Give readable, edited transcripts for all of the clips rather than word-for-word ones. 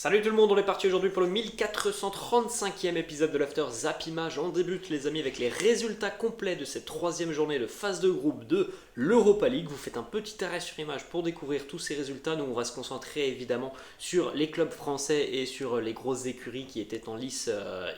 Salut tout le monde, on est parti aujourd'hui pour le 1435e épisode de l'After Zap Image. On débute les amis avec les résultats complets de cette troisième journée de phase de groupe de l'Europa League. Vous faites un petit arrêt sur image pour découvrir tous ces résultats. Nous on va se concentrer évidemment sur les clubs français et sur les grosses écuries qui étaient en lice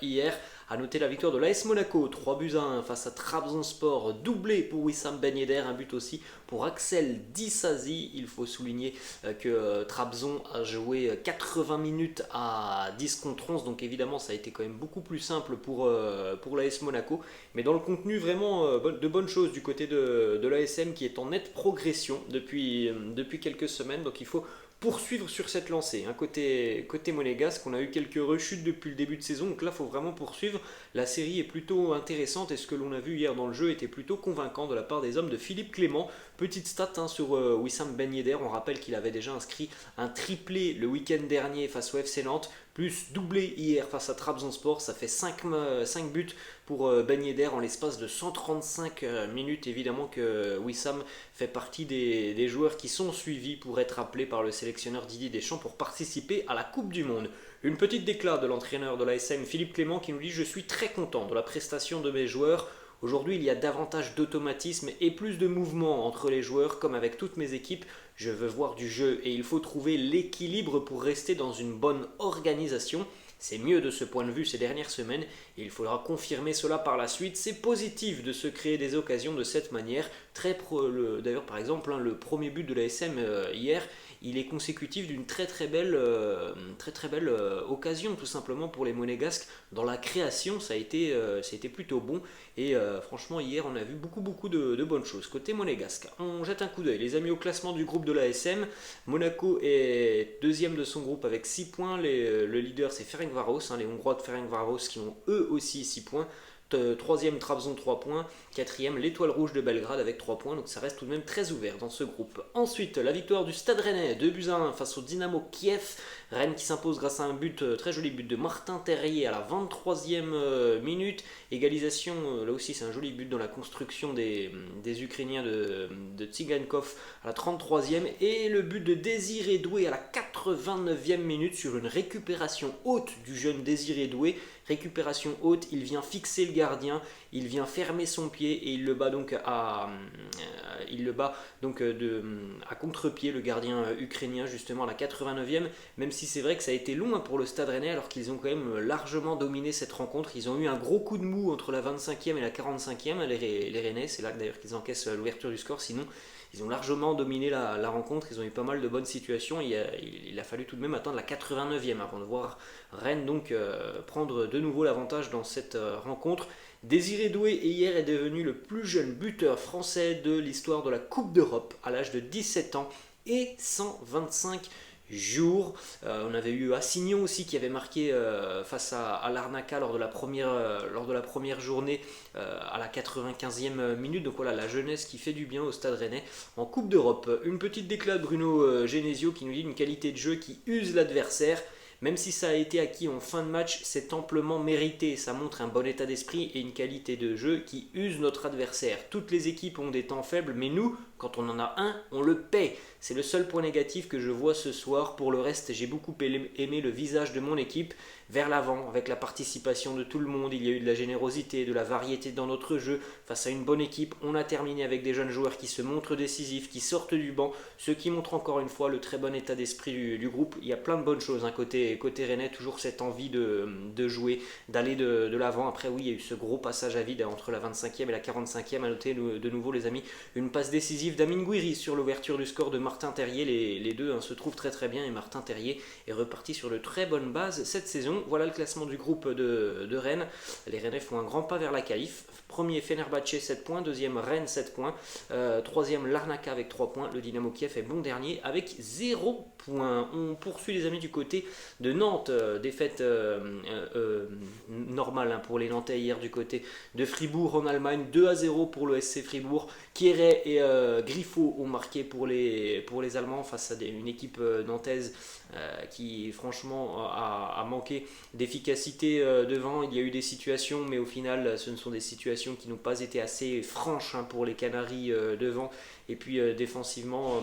hier. A noter la victoire de l'AS Monaco, 3-1 face à Trabzonspor, doublé pour Wissam Ben Yedder, un but aussi pour Axel Disasi. Il faut souligner que Trabzon a joué 80 minutes à 10 contre 11, donc évidemment ça a été quand même beaucoup plus simple pour l'AS Monaco. Mais dans le contenu, vraiment de bonnes choses du côté de l'ASM qui est en nette progression depuis quelques semaines, donc il faut poursuivre sur cette lancée. Côté monégasque, on a eu quelques rechutes depuis le début de saison, donc là il faut vraiment poursuivre. La série est plutôt intéressante et ce que l'on a vu hier dans le jeu était plutôt convaincant de la part des hommes de Philippe Clément. Petite stat sur Wissam Ben Yedder, on rappelle qu'il avait déjà inscrit un triplé le week-end dernier face au FC Nantes, plus doublé hier face à Trabzonspor, ça fait 5 buts pour Ben Yedder en l'espace de 135 minutes. Évidemment que Wissam fait partie des joueurs qui sont suivis pour être appelés par le sélectionneur Didier Deschamps pour participer à la Coupe du Monde. Une petite déclat de l'entraîneur de l'ASM Philippe Clément qui nous dit: je suis très content de la prestation de mes joueurs. Aujourd'hui, il y a davantage d'automatisme et plus de mouvement entre les joueurs, comme avec toutes mes équipes. Je veux voir du jeu et il faut trouver l'équilibre pour rester dans une bonne organisation. C'est mieux de ce point de vue ces dernières semaines et il faudra confirmer cela par la suite. C'est positif de se créer des occasions de cette manière. D'ailleurs, par exemple, le premier but de l'ASM hier, il est consécutif d'une très belle occasion tout simplement pour les Monégasques. Dans la création, ça a été plutôt bon et franchement hier on a vu beaucoup de bonnes choses. Côté Monégasque, on jette un coup d'œil les amis au classement du groupe de l'ASM. Monaco est deuxième de son groupe avec 6 points. Le leader c'est Ferencváros, les Hongrois de Ferencváros qui ont eux aussi 6 points. Troisième Trabzon 3 points, quatrième l'Étoile Rouge de Belgrade avec 3 points, donc ça reste tout de même très ouvert dans ce groupe. Ensuite, la victoire du Stade Rennais, 2-1 face au Dynamo Kiev. Rennes qui s'impose grâce à un très joli but de Martin Terrier à la 23e minute. Égalisation, là aussi c'est un joli but dans la construction des Ukrainiens de Tsigankov à la 33e. Et le but de Désiré Doué à la 89e minute sur une récupération haute du jeune Désiré Doué. Récupération haute, il vient fixer le gardien, il vient fermer son pied et il le bat donc à contre-pied, le gardien ukrainien justement à la 89e, même si c'est vrai que ça a été long pour le Stade Rennais alors qu'ils ont quand même largement dominé cette rencontre. Ils ont eu un gros coup de mou entre la 25e et la 45e, les Rennais, c'est là d'ailleurs qu'ils encaissent l'ouverture du score, sinon ils ont largement dominé la rencontre, ils ont eu pas mal de bonnes situations. Il a fallu tout de même attendre la 89e avant de voir Rennes donc prendre de nouveau l'avantage dans cette rencontre. Désiré Doué hier est devenu le plus jeune buteur français de l'histoire de la Coupe d'Europe à l'âge de 17 ans et 125 jours. On avait eu Assignon aussi qui avait marqué face à l'Arnaca lors de la première journée à la 95e minute. Donc voilà, la jeunesse qui fait du bien au Stade Rennais en Coupe d'Europe. Une petite déclat de Bruno Genesio qui nous dit une qualité de jeu qui use l'adversaire. Même si ça a été acquis en fin de match, c'est amplement mérité. Ça montre un bon état d'esprit et une qualité de jeu qui use notre adversaire. Toutes les équipes ont des temps faibles, mais nous, quand on en a un, on le paie. C'est le seul point négatif que je vois ce soir. Pour le reste, j'ai beaucoup aimé le visage de mon équipe vers l'avant, avec la participation de tout le monde. Il y a eu de la générosité, de la variété dans notre jeu. Face à une bonne équipe, on a terminé avec des jeunes joueurs qui se montrent décisifs, qui sortent du banc, ce qui montre encore une fois le très bon état d'esprit du groupe. Il y a plein de bonnes choses côté Rennais, toujours cette envie de jouer, d'aller de l'avant. Après oui, il y a eu ce gros passage à vide entre la 25e et la 45e. À noter de nouveau les amis, une passe décisive d'Amine Gouiri sur l'ouverture du score de Martin Terrier. Les deux se trouvent très bien et Martin Terrier est reparti sur de très bonnes bases cette saison. Voilà le classement du groupe de Rennes. Les Rennais font un grand pas vers la qualif. Premier Fenerbahçe 7 points, deuxième Rennes 7 points, troisième Larnaca avec 3 points, le Dynamo Kiev est bon dernier avec 0 points. On poursuit les amis du côté de Nantes, défaite normale pour les Nantais hier du côté de Fribourg en Allemagne, 2-0 pour le SC Fribourg. Kieré et Griffo ont marqué pour les Allemands face à une équipe nantaise qui franchement a manqué d'efficacité devant. Il y a eu des situations mais au final ce ne sont des situations qui n'ont pas été assez franches pour les Canaries devant. Et puis défensivement,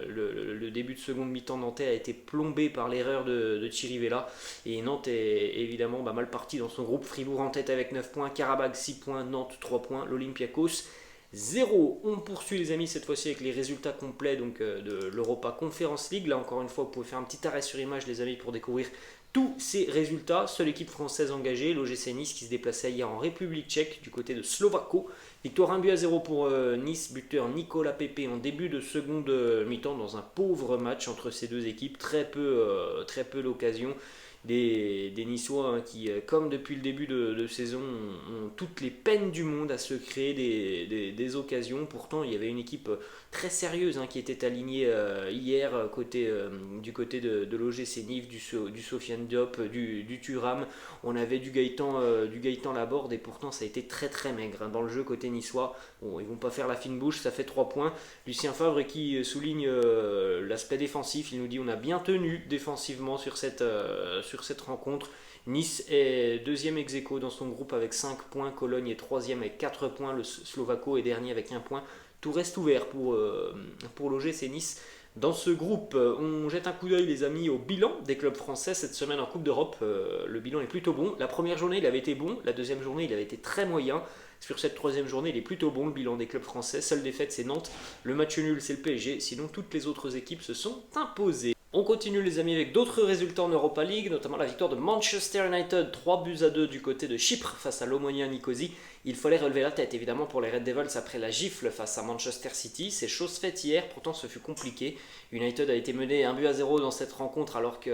le début de seconde mi-temps nantais a été plombé par l'erreur de Chirivella. Et Nantes est évidemment mal parti dans son groupe. Fribourg en tête avec 9 points, Karabakh 6 points, Nantes 3 points, l'Olympiakos 0. On poursuit les amis cette fois-ci avec les résultats complets de l'Europa Conference League. Là encore une fois, vous pouvez faire un petit arrêt sur image les amis pour découvrir tous ces résultats. Seule équipe française engagée, l'OGC Nice qui se déplaçait hier en République tchèque du côté de Slovako. Victoire 1-0 pour Nice, buteur Nicolas Pepe en début de seconde mi-temps dans un pauvre match entre ces deux équipes. Très peu d'occasions. Des Niçois qui, comme depuis le début de saison, ont toutes les peines du monde à se créer des occasions. Pourtant, il y avait une équipe très sérieuse qui était alignée hier du côté de l'OGC Nice, du Sofiane Diop, du Thuram. On avait du Gaëtan Laborde et pourtant ça a été très très maigre dans le jeu côté niçois. Bon, ils vont pas faire la fine bouche, ça fait 3 points. Lucien Favre qui souligne l'aspect défensif, il nous dit on a bien tenu défensivement sur cette rencontre. Nice est deuxième ex-aequo dans son groupe avec 5 points, Cologne est troisième avec 4 points, le Slovako est dernier avec 1 point. Tout reste ouvert pour l'OGC Nice. Dans ce groupe, on jette un coup d'œil les amis au bilan des clubs français cette semaine en Coupe d'Europe. Le bilan est plutôt bon. La première journée il avait été bon, la deuxième journée il avait été très moyen. Sur cette troisième journée il est plutôt bon le bilan des clubs français. Seule défaite c'est Nantes, le match nul c'est le PSG, sinon toutes les autres équipes se sont imposées. On continue les amis avec d'autres résultats en Europa League, notamment la victoire de Manchester United, 3-2 du côté de Chypre face à l'Omonia Nicosie. Il fallait relever la tête évidemment pour les Red Devils après la gifle face à Manchester City. C'est chose faite hier, pourtant ce fut compliqué. United a été mené 1-0 dans cette rencontre alors que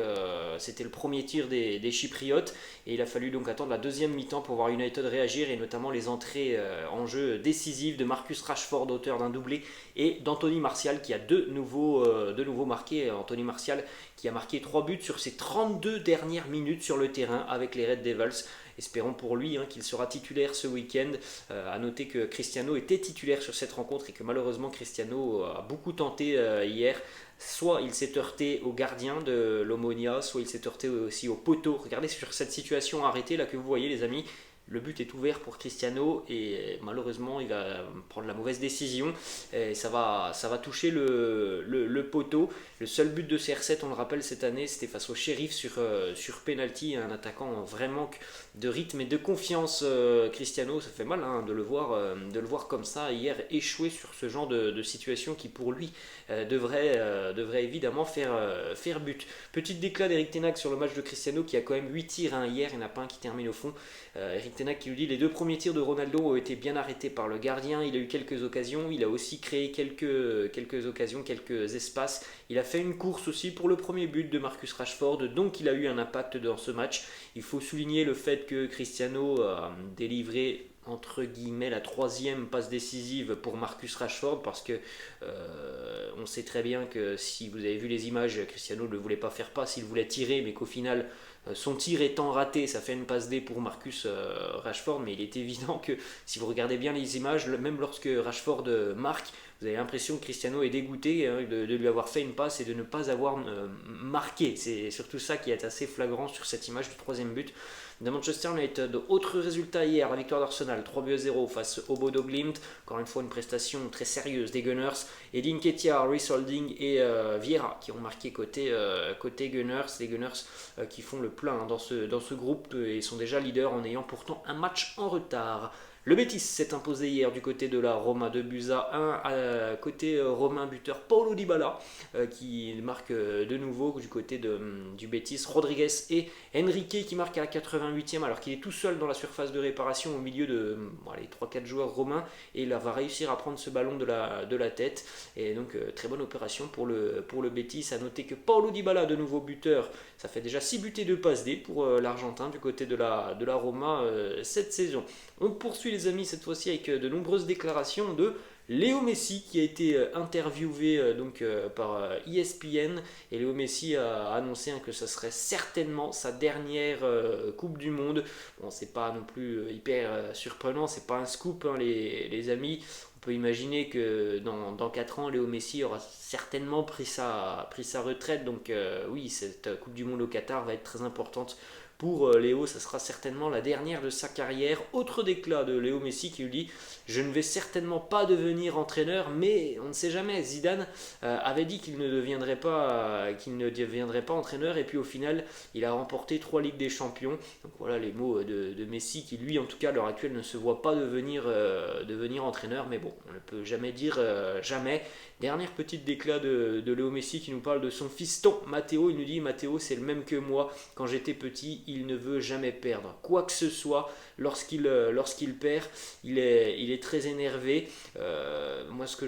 c'était le premier tir des Chypriotes. Et il a fallu donc attendre la deuxième mi-temps pour voir United réagir et notamment les entrées en jeu décisives de Marcus Rashford, auteur d'un doublé, et d'Anthony Martial qui a de nouveau marqué. Anthony Martial qui a marqué 3 buts sur ses 32 dernières minutes sur le terrain avec les Red Devils. Espérons pour lui qu'il sera titulaire ce week-end. A noter que Cristiano était titulaire sur cette rencontre et que malheureusement Cristiano a beaucoup tenté hier. Soit il s'est heurté au gardien de l'Omonia, soit il s'est heurté aussi au poteau. Regardez sur cette situation arrêtée là que vous voyez les amis. Le but est ouvert pour Cristiano et malheureusement il va prendre la mauvaise décision et ça va toucher le poteau. Le seul but de CR7, on le rappelle cette année, c'était face au Sheriff sur penalty, un attaquant vraiment de rythme et de confiance. Cristiano, ça fait mal de le voir comme ça hier échouer sur ce genre de situation qui pour lui devrait évidemment faire but. Petite déclat d'Eric Ten Hag sur le match de Cristiano qui a quand même 8 tirs hier, il n'y en a pas un qui termine au fond. Eric Ten Hag qui nous dit les 2 premiers tirs de Ronaldo ont été bien arrêtés par le gardien, il a eu quelques occasions, il a aussi créé quelques occasions, quelques espaces, il a fait une course aussi pour le premier but de Marcus Rashford, donc il a eu un impact dans ce match. Il faut souligner le fait que Cristiano a délivré entre guillemets la 3e passe décisive pour Marcus Rashford parce que on sait très bien que si vous avez vu les images, Cristiano ne voulait pas faire passe, il voulait tirer mais qu'au final son tir étant raté, ça fait une passe D pour Marcus Rashford, mais il est évident que si vous regardez bien les images, même lorsque Rashford marque, vous avez l'impression que Cristiano est dégoûté de lui avoir fait une passe et de ne pas avoir marqué. C'est surtout ça qui est assez flagrant sur cette image du 3e but de Manchester United. Autre résultat hier, la victoire d'Arsenal 3-0 face au Bodo Glimt. Encore une fois une prestation très sérieuse des Gunners. Edin Nketiah, Reece Holding et Vieira qui ont marqué côté Gunners. Les Gunners qui font le plein dans ce groupe et sont déjà leaders en ayant pourtant un match en retard. Le Betis s'est imposé hier du côté de la Roma 2-1, côté romain buteur Paulo Dybala qui marque de nouveau du côté du Betis, Rodriguez et Enrique qui marquent à la 88e alors qu'il est tout seul dans la surface de réparation au milieu de les 3-4 joueurs romains et il va réussir à prendre ce ballon de la tête et donc très bonne opération pour le Betis. À noter que Paulo Dybala de nouveau buteur, ça fait déjà 6 buts et 2 passes D pour l'Argentin du côté de la Roma cette saison. On poursuit les amis cette fois-ci avec de nombreuses déclarations de Léo Messi qui a été interviewé par ESPN et Léo Messi a annoncé que ça serait certainement sa dernière Coupe du Monde. Bon, c'est pas non plus hyper surprenant, c'est pas un scoop les amis. On peut imaginer que dans 4 ans, Léo Messi aura certainement pris sa retraite. Donc oui, cette Coupe du Monde au Qatar va être très importante pour Léo, ça sera certainement la dernière de sa carrière. Autre déclat de Léo Messi qui lui dit « Je ne vais certainement pas devenir devenir entraîneur, mais on ne sait jamais. Zidane avait dit qu'il ne deviendrait pas entraîneur, et puis au final, il a remporté 3 Ligues des Champions. Donc voilà les mots de Messi, qui lui, en tout cas à l'heure actuelle, ne se voit pas devenir entraîneur, mais bon, on ne peut jamais dire jamais. Dernière petite déclat de Léo Messi qui nous parle de son fiston Matteo. Il nous dit: Matteo, c'est le même que moi. Quand j'étais petit, il ne veut jamais perdre. Quoi que ce soit, lorsqu'il perd, il est très énervé. Moi, ce que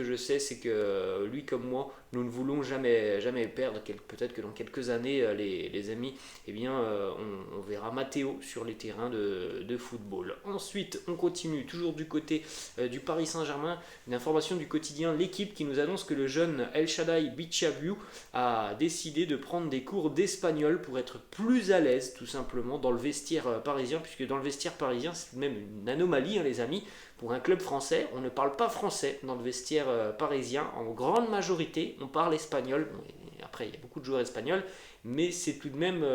je sais, c'est que lui comme moi, nous ne voulons jamais perdre. Peut-être que dans quelques années, les amis, eh bien, on verra Matteo sur les terrains de football. Ensuite, on continue, toujours du côté du Paris Saint-Germain. Une information du quotidien L'équipe qui nous annonce que le jeune El Shaddai Bichabou a décidé de prendre des cours d'espagnol pour être plus à l'aise, tout simplement, dans le vestiaire parisien, puisque dans le vestiaire parisien, c'est tout de même une anomalie, hein, les amis. Pour un club français, on ne parle pas français dans le vestiaire parisien. En grande majorité, on parle espagnol. Bon, après, il y a beaucoup de joueurs espagnols, mais c'est tout de même,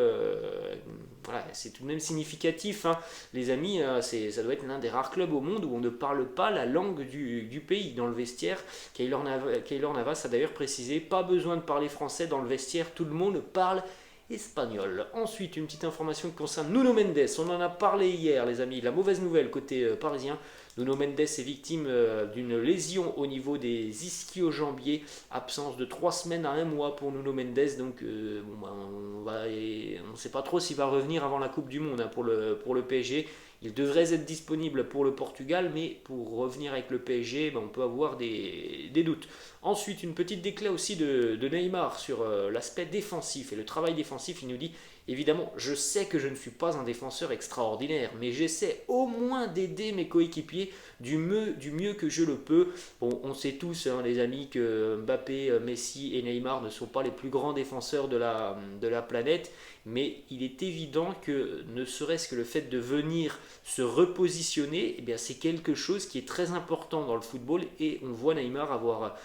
c'est tout de même significatif, hein. Les amis, ça doit être l'un des rares clubs au monde où on ne parle pas la langue du pays dans le vestiaire. Keylor Navas a d'ailleurs précisé: pas besoin de parler français dans le vestiaire, tout le monde parle espagnol. Ensuite, une petite information qui concerne Nuno Mendes. On en a parlé hier, les amis. La mauvaise nouvelle côté parisien: Nuno Mendes est victime d'une lésion au niveau des ischio-jambiers. Absence de 3 semaines à 1 mois pour Nuno Mendes. Donc on ne sait pas trop s'il va revenir avant la Coupe du Monde, hein, pour le PSG. Il devrait être disponible pour le Portugal, mais pour revenir avec le PSG, on peut avoir des doutes. Ensuite, une petite déclat aussi de Neymar sur l'aspect défensif et le travail défensif. Il nous dit: évidemment, je sais que je ne suis pas un défenseur extraordinaire, mais j'essaie au moins d'aider mes coéquipiers du mieux que je le peux. Bon, on sait tous, hein, les amis, que Mbappé, Messi et Neymar ne sont pas les plus grands défenseurs de la planète, mais il est évident que ne serait-ce que le fait de venir se repositionner, eh bien, c'est quelque chose qui est très important dans le football, et on voit Neymar avoir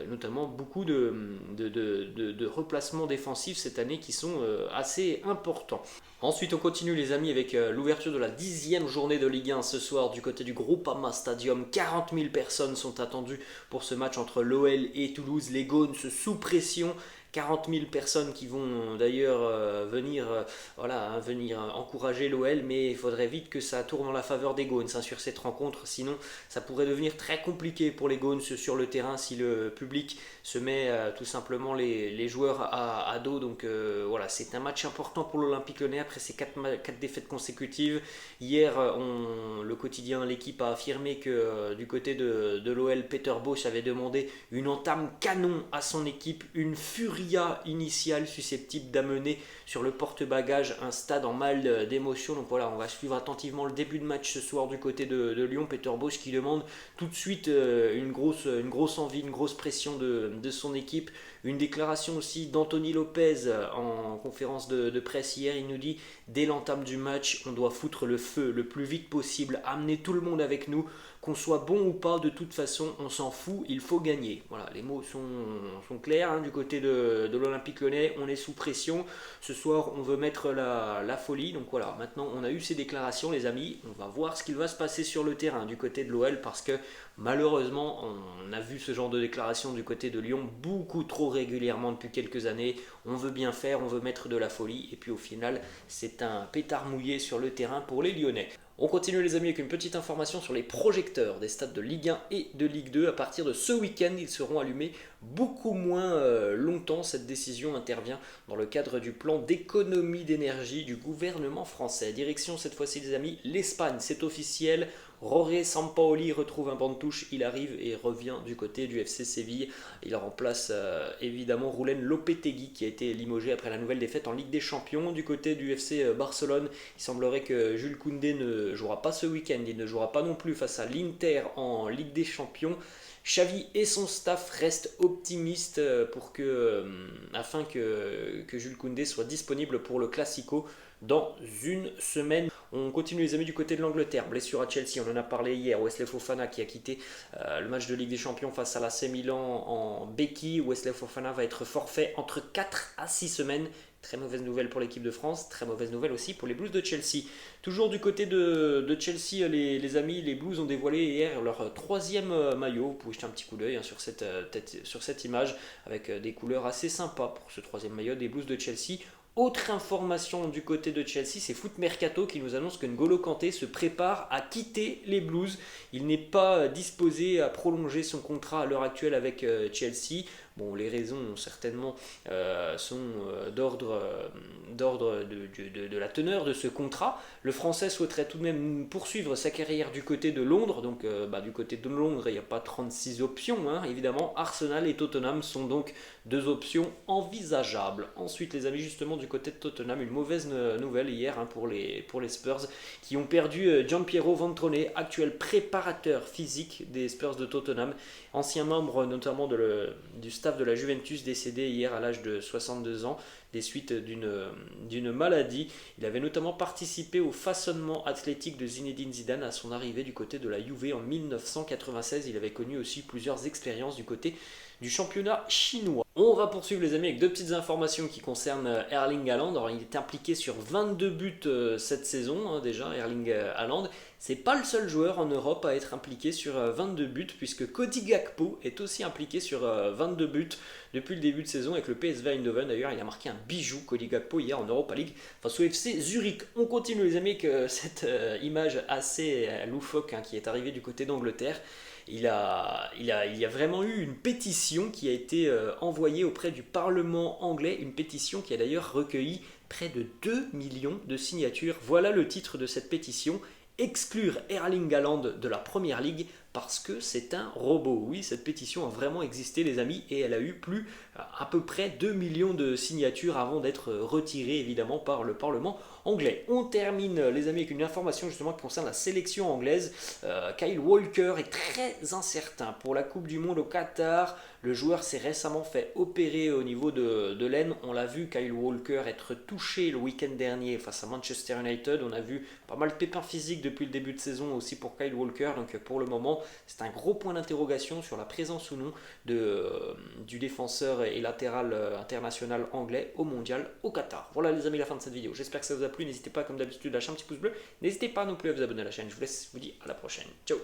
notamment beaucoup de replacements défensifs cette année qui sont assez importants. Ensuite, on continue, les amis, avec l'ouverture de la 10e journée de Ligue 1 ce soir du côté du Groupama Stadium. 40 000 personnes sont attendues pour ce match entre l'OL et Toulouse. Les Gaunes sous pression. 40 000 personnes qui vont d'ailleurs venir encourager l'OL, mais il faudrait vite que ça tourne en la faveur des Gaunes, hein, sur cette rencontre. Sinon, ça pourrait devenir très compliqué pour les Gaunes sur le terrain si le public se met tout simplement les joueurs à dos. Donc c'est un match important pour l'Olympique Lyonnais après ces 4 défaites consécutives. Hier, le quotidien L'équipe a affirmé que du côté de l'OL, Peter Bosz avait demandé une entame canon à son équipe, une furia initiale susceptible d'amener sur le porte-bagages un stade en mal d'émotion. Donc voilà, on va suivre attentivement le début de match ce soir du côté de Lyon. Peter Bosz qui demande tout de suite une grosse envie, une grosse pression de son équipe. Une déclaration aussi d'Anthony Lopez en conférence de presse hier. Il nous dit: dès l'entame du match, on doit foutre le feu le plus vite possible, amener tout le monde avec nous. Qu'on soit bon ou pas, de toute façon, on s'en fout, il faut gagner. Voilà, les mots sont clairs, hein, du côté de l'Olympique Lyonnais. On est sous pression. Ce soir, on veut mettre la folie. Donc voilà, maintenant on a eu ces déclarations, les amis. On va voir ce qu'il va se passer sur le terrain du côté de l'OL, parce que malheureusement, on a vu ce genre de déclaration du côté de Lyon beaucoup trop régulièrement depuis quelques années. On veut bien faire, on veut mettre de la folie, et puis au final, c'est un pétard mouillé sur le terrain pour les Lyonnais. On continue, les amis, avec une petite information sur les projecteurs des stades de Ligue 1 et de Ligue 2. À partir de ce week-end, ils seront allumés beaucoup moins longtemps. Cette décision intervient dans le cadre du plan d'économie d'énergie du gouvernement français. Direction cette fois-ci, les amis, l'Espagne, c'est officiel. Jorge Sampaoli retrouve un banc de touche, il arrive et revient du côté du FC Séville. Il remplace évidemment Julen Lopetegui qui a été limogé après la nouvelle défaite en Ligue des Champions. Du côté du FC Barcelone, il semblerait que Jules Koundé ne jouera pas ce week-end, il ne jouera pas non plus face à l'Inter en Ligue des Champions. Xavi et son staff restent optimistes afin que Jules Koundé soit disponible pour le Classico dans une semaine. On continue, les amis, du côté de l'Angleterre. Blessure à Chelsea, on en a parlé hier. Wesley Fofana qui a quitté le match de Ligue des Champions face à l'AC Milan en béquille. Wesley Fofana va être forfait entre 4 à 6 semaines. Très mauvaise nouvelle pour l'équipe de France, très mauvaise nouvelle aussi pour les Blues de Chelsea. Toujours du côté de Chelsea, les amis, les Blues ont dévoilé hier leur troisième maillot. Vous pouvez jeter un petit coup d'œil sur cette image avec des couleurs assez sympas pour ce troisième maillot des Blues de Chelsea. Autre information du côté de Chelsea, c'est Foot Mercato qui nous annonce que N'Golo Kanté se prépare à quitter les Blues. Il n'est pas disposé à prolonger son contrat à l'heure actuelle avec Chelsea. Bon, les raisons certainement sont d'ordre de la teneur de ce contrat. Le Français souhaiterait tout de même poursuivre sa carrière du côté de Londres. Donc du côté de Londres, il n'y a pas 36 options. Évidemment, Arsenal et Tottenham sont donc deux options envisageables. Ensuite, les amis, justement, du côté de Tottenham, une mauvaise nouvelle hier pour les Spurs qui ont perdu Gianpiero Ventrone, actuel préparateur physique des Spurs de Tottenham, ancien membre notamment du staff de la Juventus, décédé hier à l'âge de 62 ans des suites d'une maladie. Il avait notamment participé au façonnement athlétique de Zinedine Zidane à son arrivée du côté de la Juve en 1996. Il avait connu aussi plusieurs expériences du côté du championnat chinois. On va poursuivre les amis avec deux petites informations qui concernent Erling Haaland. Alors, il est impliqué sur 22 buts cette saison déjà, Erling Haaland. C'est pas le seul joueur en Europe à être impliqué sur 22 buts puisque Cody Gakpo est aussi impliqué sur 22 buts depuis le début de saison avec le PSV Eindhoven. D'ailleurs, il a marqué un bijou, Cody Gakpo, hier en Europa League face au FC Zurich. On continue les amis avec cette image assez loufoque qui est arrivée du côté d'Angleterre. Il y a vraiment eu une pétition qui a été envoyée auprès du Parlement anglais, une pétition qui a d'ailleurs recueilli près de 2 millions de signatures. Voilà le titre de cette pétition: exclure Erling Haaland de la Première Ligue parce que c'est un robot. Oui, cette pétition a vraiment existé les amis et elle a eu à peu près 2 millions de signatures avant d'être retirée évidemment par le Parlement anglais. On termine les amis avec une information justement qui concerne la sélection anglaise. Kyle Walker est très incertain pour la Coupe du Monde au Qatar. Le joueur s'est récemment fait opérer au niveau de l'aine. On l'a vu Kyle Walker être touché le week-end dernier face à Manchester United. On a vu pas mal de pépins physiques depuis le début de saison aussi pour Kyle Walker. Donc pour le moment, c'est un gros point d'interrogation sur la présence ou non du défenseur et latéral international anglais au mondial au Qatar. Voilà les amis, la fin de cette vidéo. J'espère que ça vous a plu. N'hésitez pas comme d'habitude à lâcher un petit pouce bleu. N'hésitez pas non plus à vous abonner à la chaîne. Je vous laisse, je vous dis à la prochaine. Ciao.